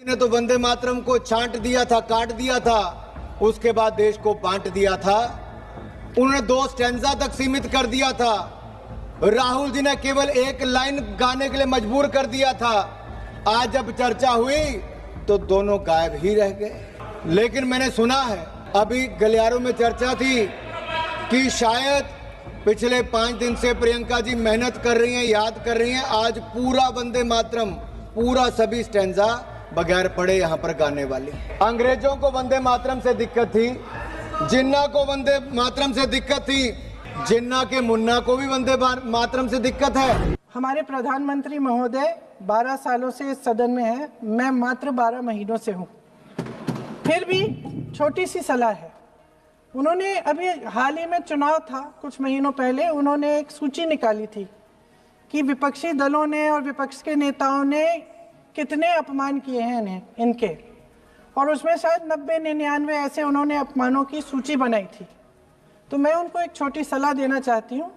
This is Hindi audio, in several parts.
ने तो वंदे मातरम को छांट दिया था, काट दिया था, उसके बाद देश को बांट दिया था। उन्होंने 2 स्टैंजा तक सीमित कर दिया था। राहुल जी ने केवल 1 लाइन गाने के लिए मजबूर कर दिया था। आज जब चर्चा हुई तो दोनों गायब ही रह गए। लेकिन मैंने सुना है, अभी गलियारों में चर्चा थी कि शायद पिछले 5 दिन से प्रियंका जी मेहनत कर रही हैं, याद कर रही हैं। आज पूरा वंदे मातरम, पूरा सभी स्टैंजा बगैर पढ़े यहाँ पर गाने वाली। अंग्रेजों को वंदे मातरम से दिक्कत थी, जिन्ना को वंदे मातरम से दिक्कत थी, जिन्ना के मुन्ना को भी वंदे मातरम से दिक्कत है। हमारे प्रधानमंत्री महोदय 12 सालों से इस सदन में हैं, मैं मात्र 12 महीनों से हूँ। फिर भी छोटी सी सलाह है। उन्होंने अभी हाल ही में चुनाव था, कुछ महीनों पहले उन्होंने एक सूची निकाली थी कि विपक्षी दलों ने और विपक्ष के नेताओं ने कितने अपमान किए हैं इनके, और उसमें शायद 90-99 ऐसे उन्होंने अपमानों की सूची बनाई थी। तो मैं उनको एक छोटी सलाह देना चाहती हूँ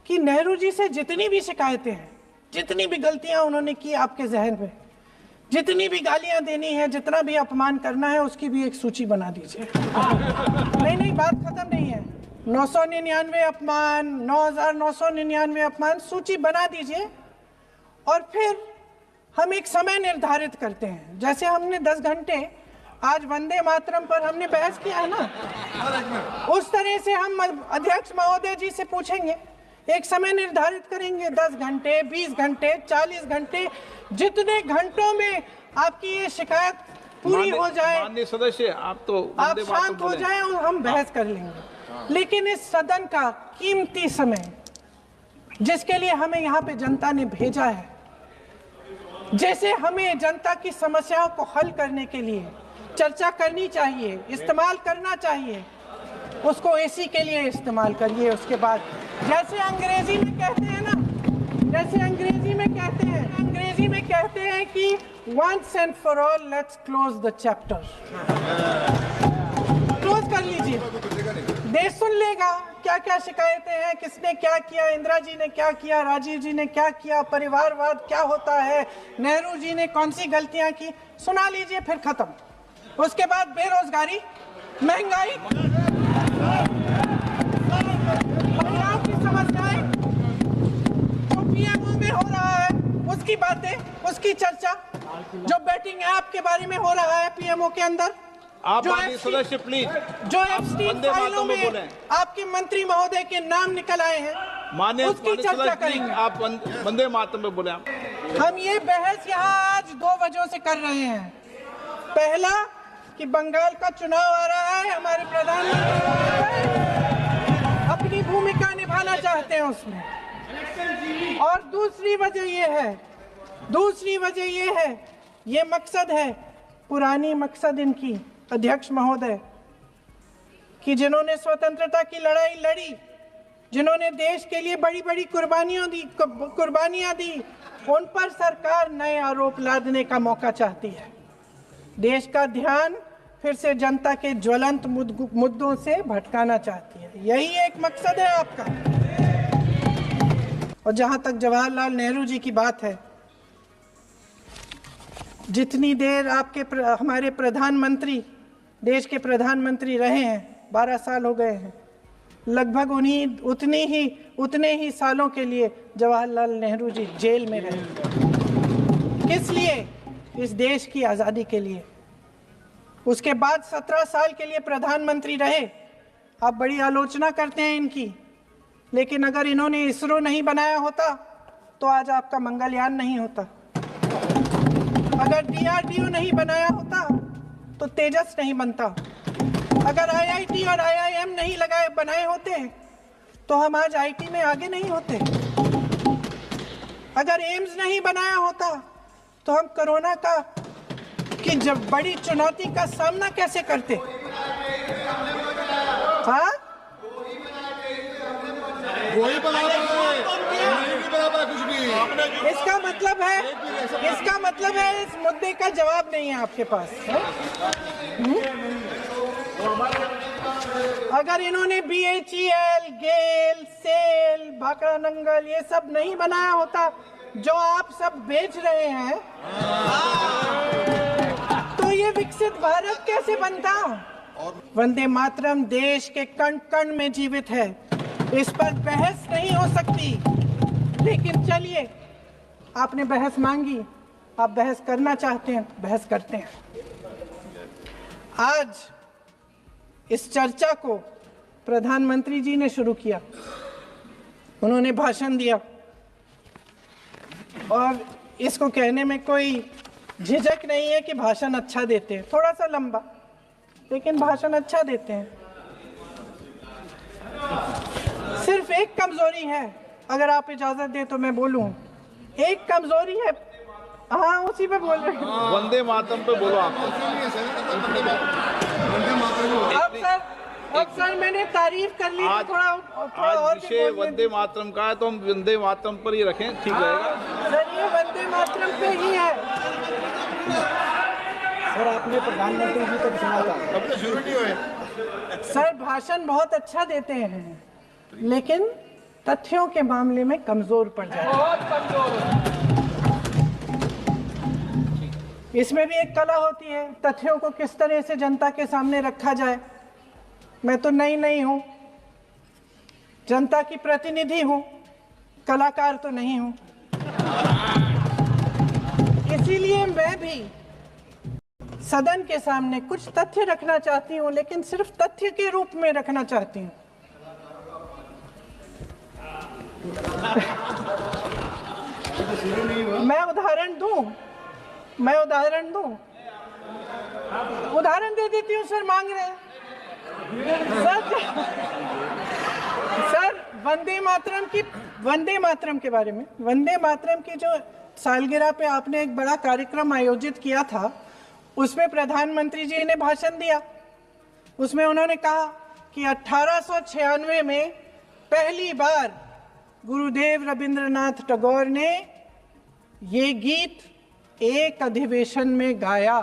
कि नेहरू जी से जितनी भी शिकायतें हैं, जितनी भी गलतियां उन्होंने की आपके जहन में, जितनी भी गालियां देनी है, जितना भी अपमान करना है, उसकी भी एक सूची बना दीजिए। नहीं, बात खत्म नहीं है। 999 अपमान, 9999 अपमान, सूची बना दीजिए और फिर हम एक समय निर्धारित करते हैं। जैसे हमने 10 घंटे आज वंदे मातरम पर हमने बहस किया है ना, उस तरह से हम अध्यक्ष महोदय जी से पूछेंगे, एक समय निर्धारित करेंगे, 10 घंटे, 20 घंटे, 40 घंटे, जितने घंटों में आपकी ये शिकायत पूरी हो जाए, माननीय सदस्य आप शांत हो जाए और हम बहस कर लेंगे। लेकिन इस सदन का कीमती समय, जिसके लिए हमें यहाँ पे जनता ने भेजा है, जैसे हमें जनता की समस्याओं को हल करने के लिए चर्चा करनी चाहिए, इस्तेमाल करना चाहिए, उसको एसी के लिए इस्तेमाल करिए। उसके बाद जैसे अंग्रेजी में कहते हैं ना, अंग्रेजी में कहते हैं कि once and for all let's close the chapter। Close कर लीजिए, देश सुन लेगा क्या क्या शिकायतें हैं, किसने क्या किया, इंदिरा जी ने क्या किया, राजीव जी ने क्या किया, परिवारवाद क्या होता है, नेहरू जी ने कौन सी गलतियां की, सुना लीजिए, फिर खत्म। उसके बाद बेरोजगारी, महंगाई, महिलाओं की समस्याएं, जो पीएमओ में हो रहा है उसकी बातें, उसकी चर्चा, जो बेटिंग ऐप के बारे में हो रहा है पीएमओ के अंदर, आप सदस्य प्लीज, जो एफस्टीन फाइलों में आपके मंत्री महोदय के नाम निकल आए हैं, माननीय उसकी चर्चा करेंगे। आप वंदे मातरम में बोले। हम ये बहस यहाँ आज 2 वजहों से कर रहे हैं। पहला कि बंगाल का चुनाव आ रहा है, हमारे प्रधानमंत्री अपनी भूमिका निभाना चाहते हैं उसमें, और दूसरी वजह ये है, ये मकसद है, पुरानी मकसद इनकी अध्यक्ष महोदय कि जिन्होंने स्वतंत्रता की लड़ाई लड़ी, जिन्होंने देश के लिए बड़ी बड़ी कुर्बानियां दी, उन पर सरकार नए आरोप लादने का मौका चाहती है। देश का ध्यान फिर से जनता के ज्वलंत मुद्दों से भटकाना चाहती है। यही एक मकसद है आपका। और जहां तक जवाहरलाल नेहरू जी की बात है, जितनी देर हमारे प्रधानमंत्री, देश के प्रधानमंत्री रहे हैं, 12 साल हो गए हैं, लगभग उतने ही सालों के लिए जवाहरलाल नेहरू जी जेल में रहे। किस लिए? इस देश की आज़ादी के लिए। उसके बाद 17 साल के लिए प्रधानमंत्री रहे। आप बड़ी आलोचना करते हैं इनकी, लेकिन अगर इन्होंने इसरो नहीं बनाया होता तो आज आपका मंगलयान नहीं होता। अगर DRDO नहीं बनाया होता तो तेजस नहीं बनता। अगर IIT और IIM नहीं बनाए होते तो हम आज IT में आगे नहीं होते। अगर एम्स नहीं बनाया होता तो हम कोरोना की जब बड़ी चुनौती का सामना कैसे करते? हाँ, इसका मतलब है इस मुद्दे का जवाब नहीं है आपके पास। अगर इन्होंने BHEL, गेल, सेल, भाखड़ा नंगल ये सब नहीं बनाया होता जो आप सब बेच रहे हैं, अद्भुत भारत कैसे बनता? वंदे मातरम देश के कण कण में जीवित है, इस पर बहस नहीं हो सकती। लेकिन चलिए, आपने बहस मांगी, आप बहस करना चाहते हैं, बहस करते हैं। आज इस चर्चा को प्रधानमंत्री जी ने शुरू किया, उन्होंने भाषण दिया और इसको कहने में कोई झिझक नहीं है कि भाषण अच्छा देते हैं, थोड़ा सा लंबा, लेकिन भाषण अच्छा देते हैं। सिर्फ एक कमजोरी है, अगर आप इजाजत दें तो मैं बोलूं, एक कमजोरी है। हाँ, उसी पे बोल रहे हैं। वंदे मातरम पे बोलो आप। अब सर मैंने तारीफ कर ली, आज थोड़ा आज और विषय वंदे मातरम का है तो हम वंदे मातरम पर ही रखें, ठीक रहेगा। सर ये वंदे मातरम पे ही है। सर आपने प्रधानमंत्री जी को सुना था, सर भाषण बहुत अच्छा देते हैं, लेकिन तथ्यों के मामले में कमजोर पड़ जाते हैं। इसमें भी एक कला होती है, तथ्यों को किस तरह से जनता के सामने रखा जाए। मैं तो नहीं हूं, जनता की प्रतिनिधि हूं, कलाकार तो नहीं हूं। इसीलिए मैं भी सदन के सामने कुछ तथ्य रखना चाहती हूं, लेकिन सिर्फ तथ्य के रूप में रखना चाहती हूं। मैं उदाहरण दूं, उदाहरण दे देती हूँ। सर मांग रहे हैं सर वंदे मातरम के बारे में, वंदे मातरम की जो सालगिरह पे आपने एक बड़ा कार्यक्रम आयोजित किया था, उसमें प्रधानमंत्री जी ने भाषण दिया। उसमें उन्होंने कहा कि 1896 में पहली बार गुरुदेव रविंद्रनाथ टैगोर ने ये गीत एक अधिवेशन में गाया।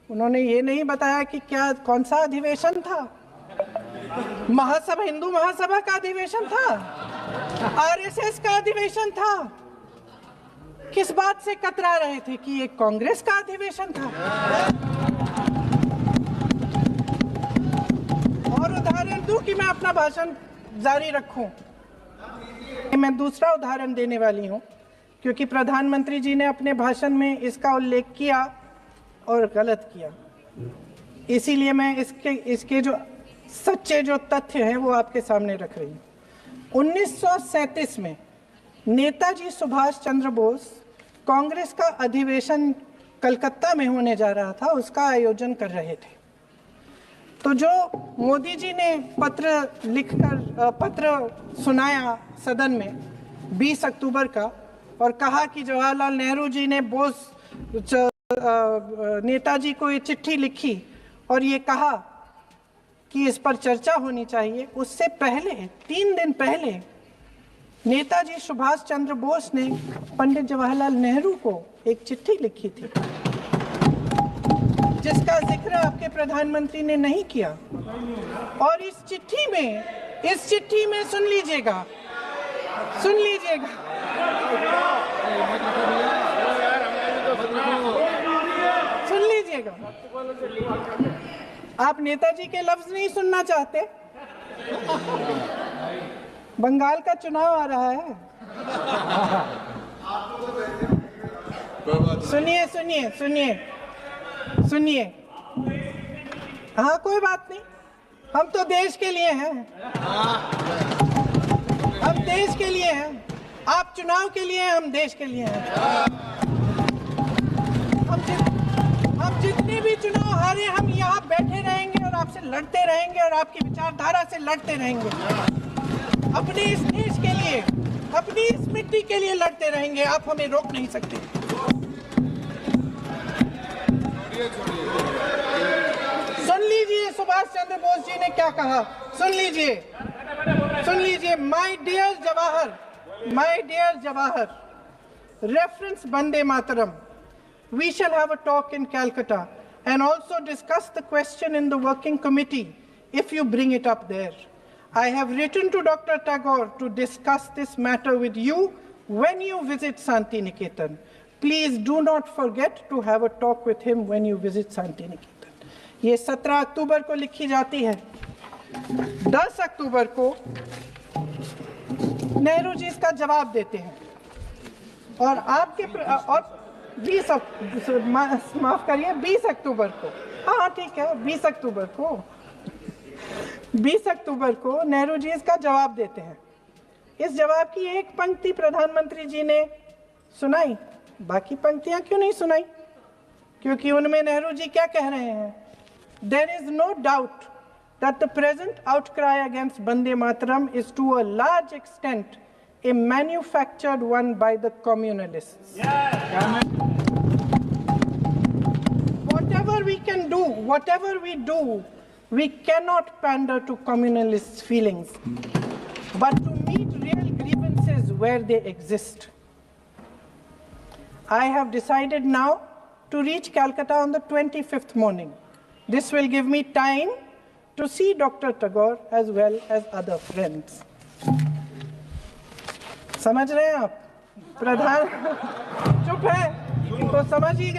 उन्होंने ये नहीं बताया कि कौन सा अधिवेशन था, हिंदू महासभा का अधिवेशन था, आरएसएस का अधिवेशन था, किस बात से कतरा रहे थे कि ये कांग्रेस का अधिवेशन था। और उदाहरण दूं कि मैं अपना भाषण जारी रखूं, मैं दूसरा उदाहरण देने वाली हूं, क्योंकि प्रधानमंत्री जी ने अपने भाषण में इसका उल्लेख किया और गलत किया। इसीलिए मैं इसके जो सच्चे जो तथ्य हैं वो आपके सामने रख रही हूँ। 1937 में नेताजी सुभाष चंद्र बोस कांग्रेस का अधिवेशन कलकत्ता में होने जा रहा था, उसका आयोजन कर रहे थे। तो जो मोदी जी ने पत्र सुनाया सदन में 20 अक्टूबर का, और कहा कि जवाहरलाल नेहरू जी ने नेताजी को ये चिट्ठी लिखी और ये कहा कि इस पर चर्चा होनी चाहिए। उससे पहले 3 दिन पहले नेताजी सुभाष चंद्र बोस ने पंडित जवाहरलाल नेहरू को एक चिट्ठी लिखी थी, जिसका जिक्र आपके प्रधानमंत्री ने नहीं किया। और इस चिट्ठी में सुन लीजिएगा, आप नेताजी के लफ्ज नहीं सुनना चाहते? बंगाल का चुनाव आ रहा है, सुनिए। हाँ, कोई बात नहीं, हम तो देश के लिए हैं, हम देश के लिए हैं। आप चुनाव के लिए हैं, हम देश के लिए हैं। हम जितने भी चुनाव हारे, हम यहाँ बैठे रहेंगे और आपसे लड़ते रहेंगे और आपकी विचारधारा से लड़ते रहेंगे। अपने इस देश के लिए, अपनी इस मिट्टी के लिए लड़ते रहेंगे। आप हमें रोक नहीं सकते। सुन लीजिए सुभाष चंद्र बोस जी ने क्या कहा, सुन लीजिए। My dear Jawahar, reference Vande Mataram. We shall have a talk in Calcutta and also discuss the question in the working committee if you bring it up there. I have written to Dr. Tagore to discuss this matter with you when you visit Santi Niketan. Please do not forget to have a talk with him when you visit Shanti Niketan. ये 17 अक्टूबर को लिखी जाती है। 10 अक्टूबर को नेहरू जी इसका जवाब देते हैं और आपके और माफ करिए 20 अक्टूबर को, हाँ ठीक है 20 अक्टूबर को नेहरू जी इसका जवाब देते हैं। इस जवाब की एक पंक्ति प्रधानमंत्री जी ने सुनाई, बाकी पंक्तियां क्यों नहीं सुनाई? क्योंकि उनमें नेहरू जी क्या कह रहे हैं? There is no doubt that the present outcry against Bande Mataram is to a large extent a manufactured one by the communalists. Whatever we can do, whatever we do, we cannot pander to communalists' feelings, but to meet real grievances where they exist. I have decided now to reach Calcutta on the 25th morning. This will give me time to see Dr. Tagore as well as other friends. समझ रहे हैं आप? प्रधान चुप है तो समझ ही गए।